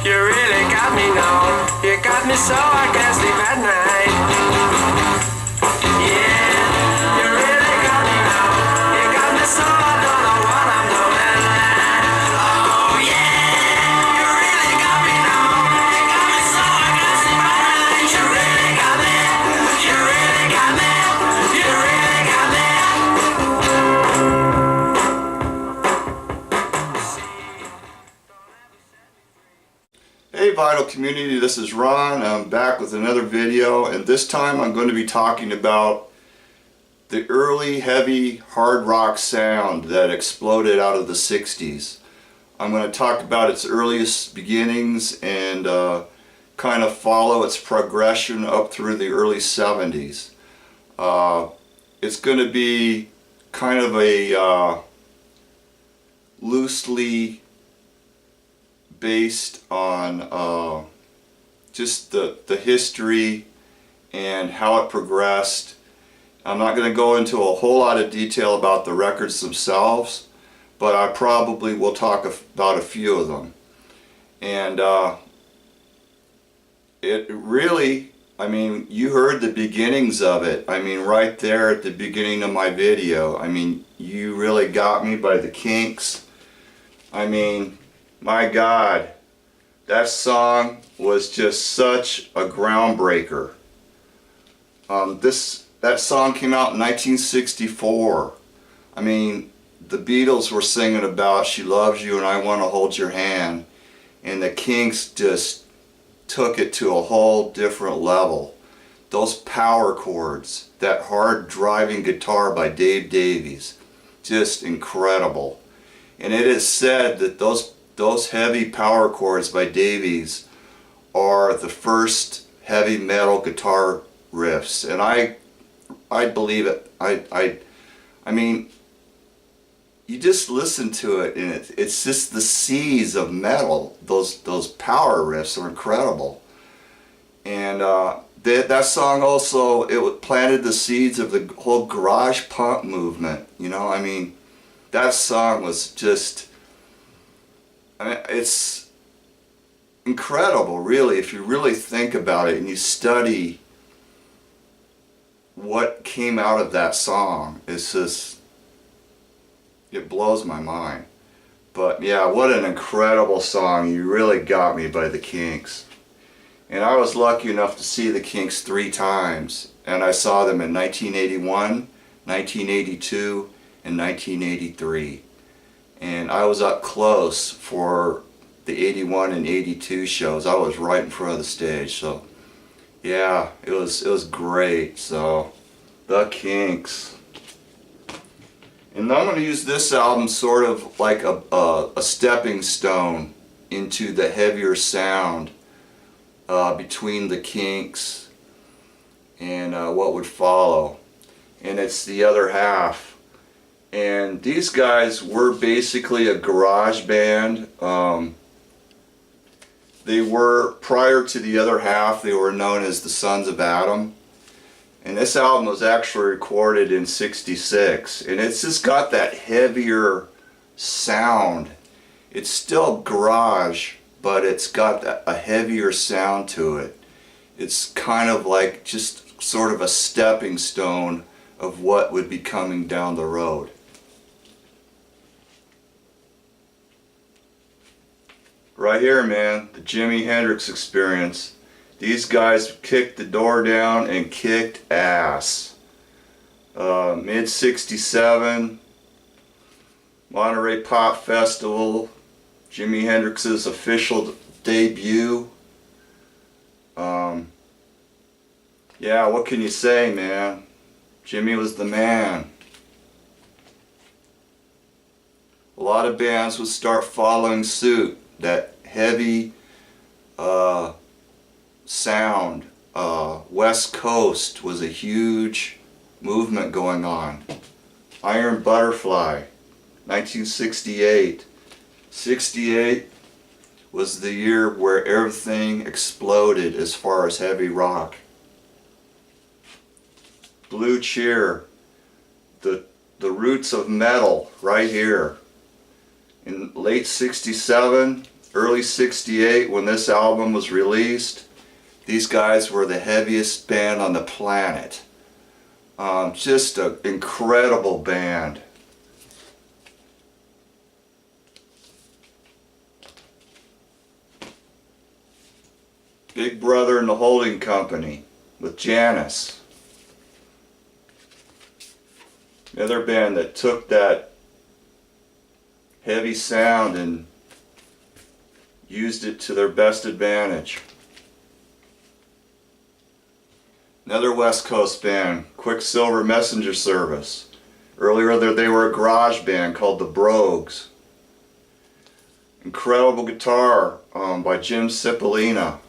You really got me now. You got me so I can't sleep at night. Yeah, you really got me now. You got me so I don't know what I'm doing. Oh yeah, you really got me now. You got me so I can't sleep at night. You really got me. You really got me. You really got me. Hey Vital Community, this is Ron. I'm back with another video, and this time I'm going to be talking about the early heavy hard rock sound that exploded out of the 60s. I'm going to talk about its earliest beginnings and kind of follow its progression up through the early 70s. It's going to be kind of a loosely based on just the history and how it progressed. I'm not going to go into a whole lot of detail about the records themselves, but I probably will talk about a few of them. And it really, I mean, you heard the beginnings of it. I mean, right there at the beginning of my video. I mean, You Really Got Me by the Kinks. I mean, my God, that song was just such a groundbreaker. That song came out in 1964. I mean, the Beatles were singing about She Loves You and I Want to Hold Your Hand, and the Kinks just took it to a whole different level. Those power chords, that hard driving guitar by Dave Davies, just incredible. And it is said that those heavy power chords by Davies are the first heavy metal guitar riffs, and I believe it. I mean, you just listen to it, and it's just the seeds of metal. Those power riffs are incredible, and that song also, it planted the seeds of the whole garage punk movement. You know, I mean, that song was just, I mean, it's incredible, really, if you really think about it and you study what came out of that song. It's just, it blows my mind. But yeah, what an incredible song, You Really Got Me by the Kinks. And I was lucky enough to see the Kinks 3 times, and I saw them in 1981, 1982, and 1983. And I was up close for the 81 and 82 shows. I was right in front of the stage, so yeah, it was great. So the Kinks. And I'm going to use this album sort of like a stepping stone into the heavier sound between the Kinks and what would follow. And it's the other half. And these guys were basically a garage band. They were, prior to the other half, they were known as the Sons of Adam. And this album was actually recorded in '66. And it's just got that heavier sound. It's still garage, but it's got a heavier sound to it. It's kind of like just sort of a stepping stone of what would be coming down the road. Right here, man, the Jimi Hendrix Experience. These guys kicked the door down and kicked ass. Mid '67, Monterey Pop Festival, Jimi Hendrix's official debut. Yeah, what can you say, man? Jimmy was the man. A lot of bands would start following suit. That heavy sound. West Coast was a huge movement going on. Iron Butterfly, 1968. 68 was the year where everything exploded as far as heavy rock. Blue Cheer, the roots of metal right here. In late '67, early 68 when this album was released, these guys were the heaviest band on the planet. Just an incredible band. Big Brother and the Holding Company with Janis. Another band that took that heavy sound and used it to their best advantage. Another West Coast band, Quicksilver Messenger Service. Earlier they were a garage band called the Brogues. Incredible guitar by Jim Cipollina.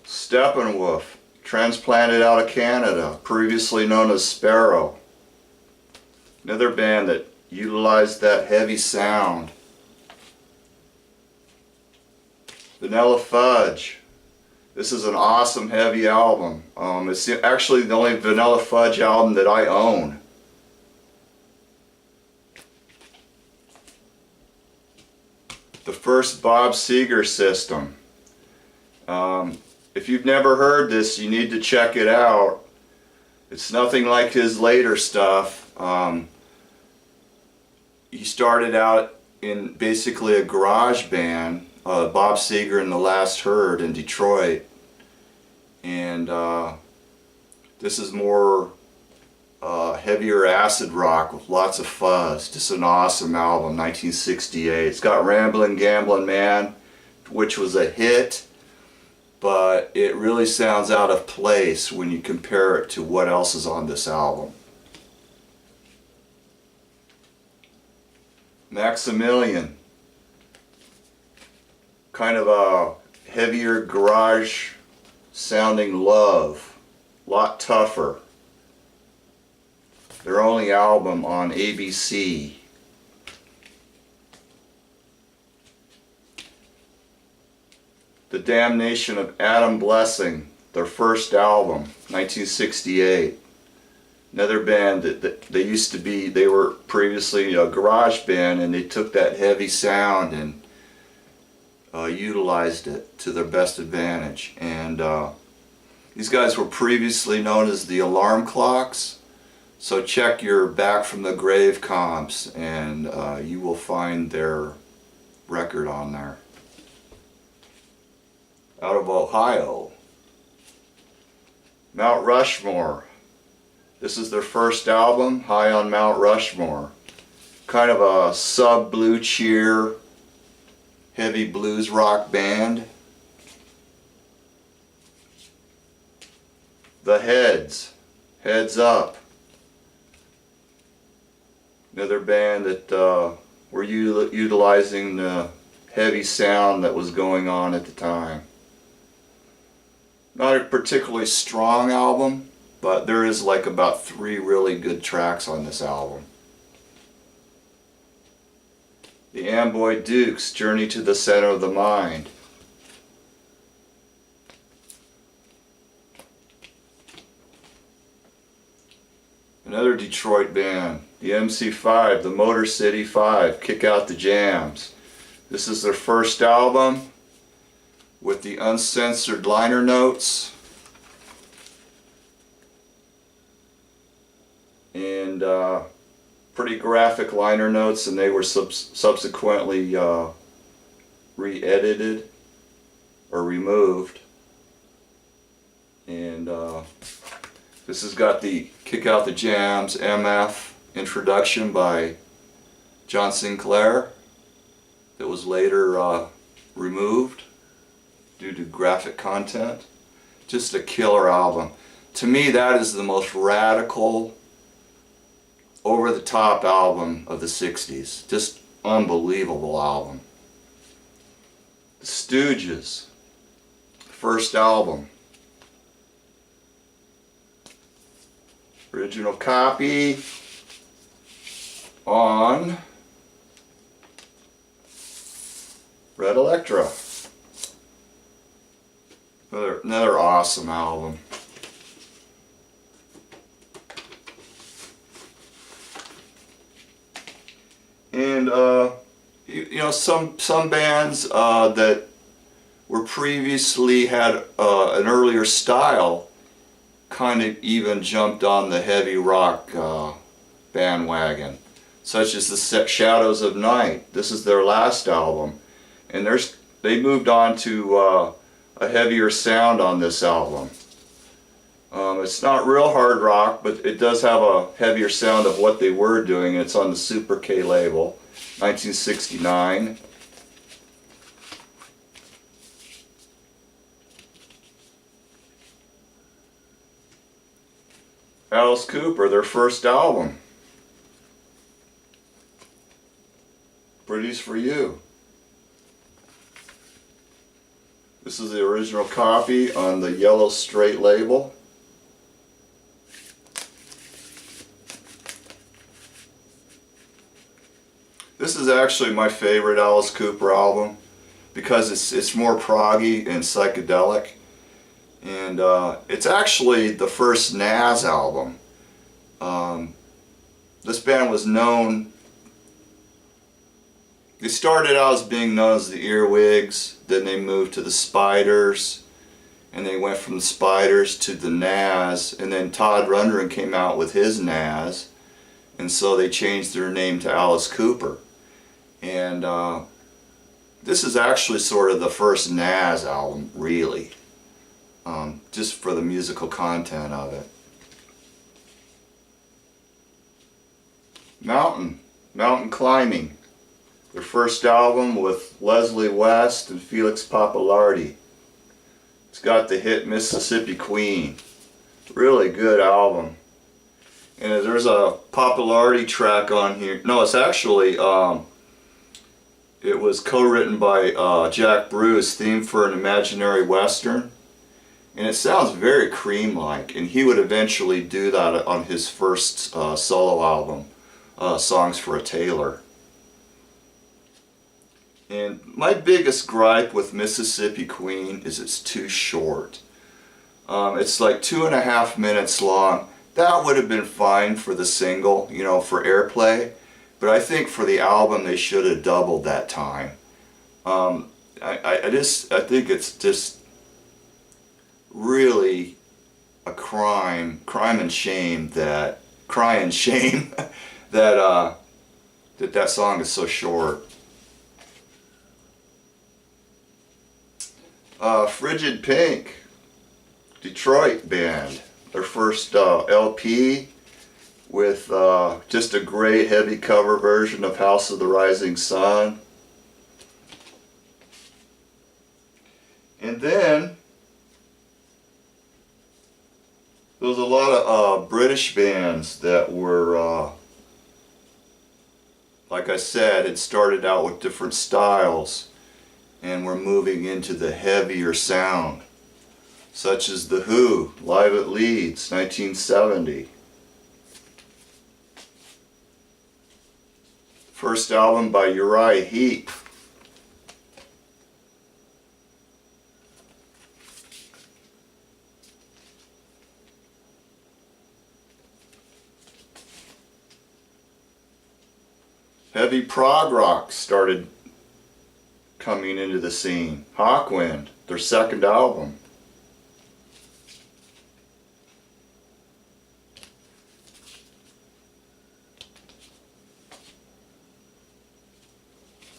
Steppenwolf, transplanted out of Canada, previously known as Sparrow. Another band that utilized that heavy sound. Vanilla Fudge. This is an awesome heavy album. It's actually the only Vanilla Fudge album that I own. The first Bob Seger system. If you've never heard this, you need to check it out. It's nothing like his later stuff. He started out in basically a garage band, Bob Seger and the Last Herd in Detroit. And this is more heavier acid rock with lots of fuzz. Just an awesome album, 1968. It's got Ramblin' Gamblin' Man, which was a hit, but it really sounds out of place when you compare it to what else is on this album. Maximilian, kind of a heavier garage sounding Love, a lot tougher. Their only album on ABC. The Damnation of Adam Blessing, their first album, 1968. Another band that they used to be, they were previously a garage band, and they took that heavy sound and utilized it to their best advantage. And these guys were previously known as the Alarm Clocks. So check your Back from the Grave comps and you will find their record on there. Out of Ohio, Mount Rushmore. This is their first album, High on Mount Rushmore. Kind of a sub-blue cheer, heavy blues rock band. The Heads, Heads Up. Another band that were utilizing the heavy sound that was going on at the time. Not a particularly strong album, but there is like about 3 really good tracks on this album. The Amboy Dukes, Journey to the Center of the Mind. Another Detroit band, the MC5, the Motor City 5, Kick Out the Jams. This is their first album with the uncensored liner notes. And pretty graphic liner notes, and they were subsequently re-edited or removed. And this has got the Kick Out the Jams MF introduction by John Sinclair that was later removed due to graphic content. Just a killer album. To me, that is the most radical, over-the-top album of the 60s. Just unbelievable album. The Stooges, first album. Original copy on Red Electra. Another awesome album. And you know, some bands that were previously had an earlier style kind of even jumped on the heavy rock bandwagon, such as the Shadows of Night. This is their last album, and they moved on to a heavier sound on this album. It's not real hard rock, but it does have a heavier sound of what they were doing. It's on the Super K label, 1969. Alice Cooper, their first album. Pretty's for You. This is the original copy on the yellow straight label. This is actually my favorite Alice Cooper album because it's more proggy and psychedelic. And it's actually the first Nas album. This band was known, they started out as being known as the Earwigs, then they moved to the Spiders, and they went from the Spiders to the Nas, and then Todd Rundgren came out with his Nas, and so they changed their name to Alice Cooper. And this is actually sort of the first Nas album, really. Just for the musical content of it. Mountain Climbing, their first album with Leslie West and Felix Pappalardi. It's got the hit Mississippi Queen. Really good album. And there's a Pappalardi track on here. No, it's actually, it was co-written by Jack Bruce, Theme for an Imaginary Western. And it sounds very Cream-like, and he would eventually do that on his first solo album, Songs for a Tailor. And my biggest gripe with Mississippi Queen is it's too short. It's like 2.5 minutes long. That would have been fine for the single, you know, for airplay, but I think for the album they should have doubled that time. I think it's just really a crime and shame that that song is so short. Frigid Pink, Detroit band, their first LP with just a great heavy cover version of House of the Rising Sun. And then there was a lot of British bands that were, like I said, had started out with different styles and were moving into the heavier sound, such as The Who, Live at Leeds, 1970. First album by Uriah Heep. Heavy prog rock started coming into the scene. Hawkwind, their second album.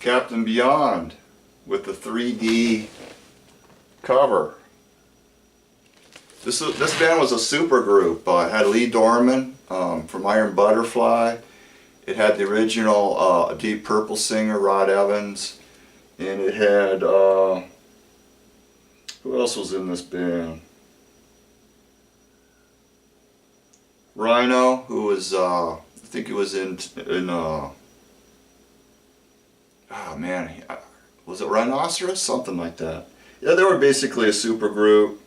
Captain Beyond with the 3D cover. This band was a super group. It had Lee Dorman from Iron Butterfly. It had the original Deep Purple singer Rod Evans, and it had who else was in this band? Rhino, who was I think he was in oh man, was it Rhinoceros? Something like that. Yeah, they were basically a super group.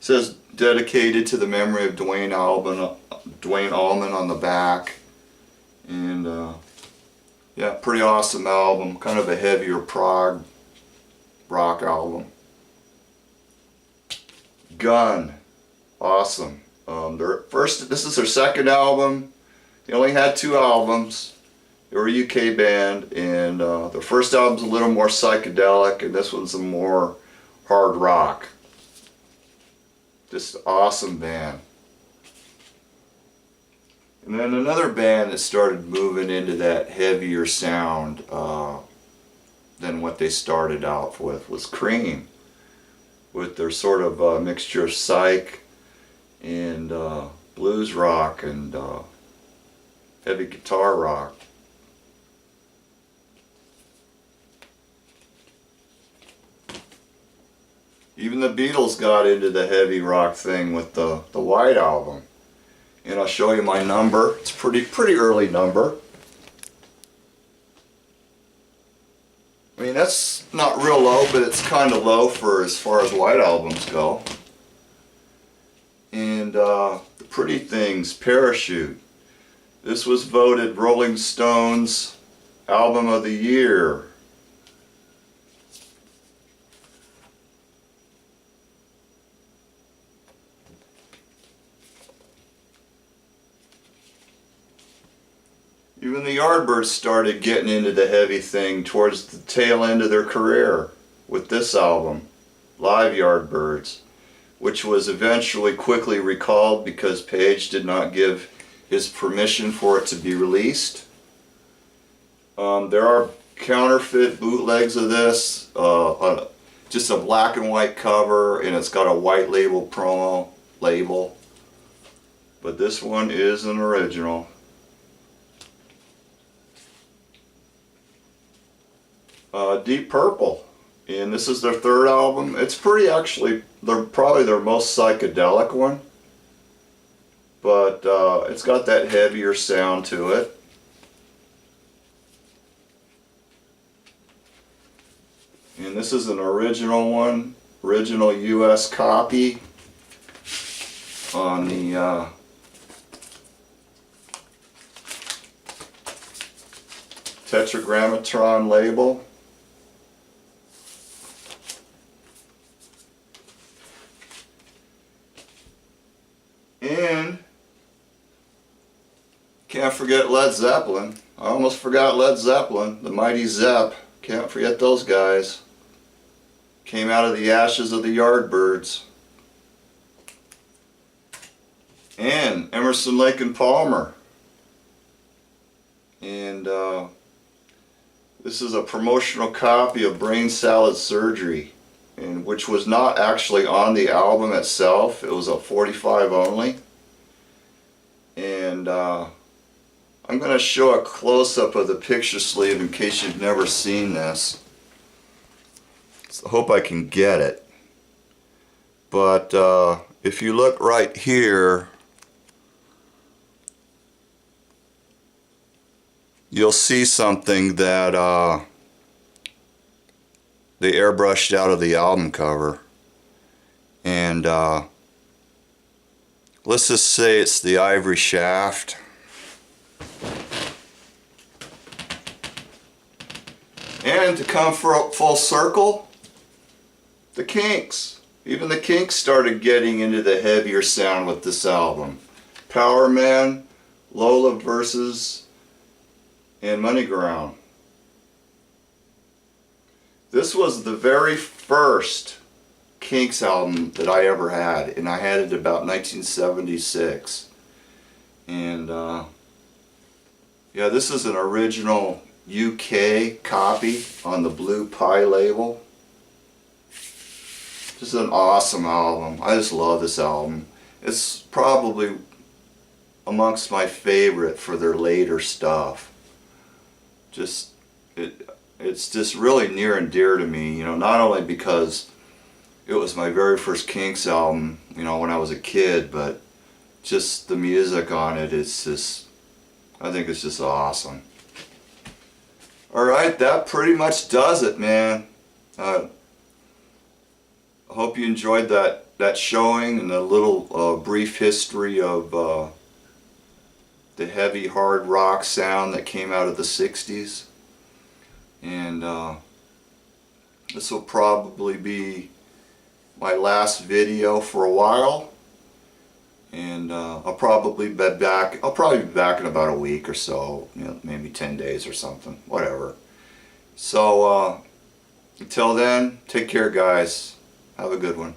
Says dedicated to the memory of Dwayne Allman on the back. And yeah, pretty awesome album. Kind of a heavier prog rock album. Gun, awesome. This is their second album. They only had 2 albums. They were a UK band, and their first album's a little more psychedelic, and this one's a more hard rock. Just awesome band. And then another band that started moving into that heavier sound than what they started out with was Cream, with their sort of mixture of psych and blues rock and heavy guitar rock. Even the Beatles got into the heavy rock thing with the White Album. And I'll show you my number. It's pretty early number. I mean, that's not real low, but it's kind of low for as far as White Albums go. And the Pretty Things, Parachute. This was voted Rolling Stone's Album of the Year. Even the Yardbirds started getting into the heavy thing towards the tail end of their career with this album, Live Yardbirds, which was eventually quickly recalled because Page did not give his permission for it to be released. There are counterfeit bootlegs of this, just a black and white cover, and it's got a white label promo label. But this one is an original. Deep Purple, and this is their third album. It's they're probably their most psychedelic one, but it's got that heavier sound to it. And this is an original one, original US copy on the Tetragrammaton label. And can't forget Led Zeppelin. I almost forgot Led Zeppelin, the Mighty Zepp. Can't forget those guys. Came out of the ashes of the Yardbirds. And Emerson, Lake and Palmer. And this is a promotional copy of Brain Salad Surgery, and which was not actually on the album itself. It was a 45 only. And I'm going to show a close-up of the picture sleeve in case you've never seen this. So I hope I can get it. But if you look right here, you'll see something that they airbrushed out of the album cover. And let's just say it's the ivory shaft. And to come for a full circle, the Kinks. Even the Kinks started getting into the heavier sound with this album. Power Man, Lola Versus, and Money Ground. This was the very first Kinks album that I ever had, and I had it about 1976. And yeah, this is an original UK copy on the Blue Pie label. This is an awesome album. I just love this album. It's probably amongst my favorite for their later stuff. It's just really near and dear to me, you know, not only because it was my very first Kinks album, you know, when I was a kid, but just the music on it, it's just, I think it's just awesome. Alright, that pretty much does it, man. I hope you enjoyed that showing and a little brief history of the heavy hard rock sound that came out of the 60s. And this will probably be my last video for a while. And I'll probably be back. I'll probably be back in about a week or so. You know, maybe 10 days or something. Whatever. So until then, take care, guys. Have a good one.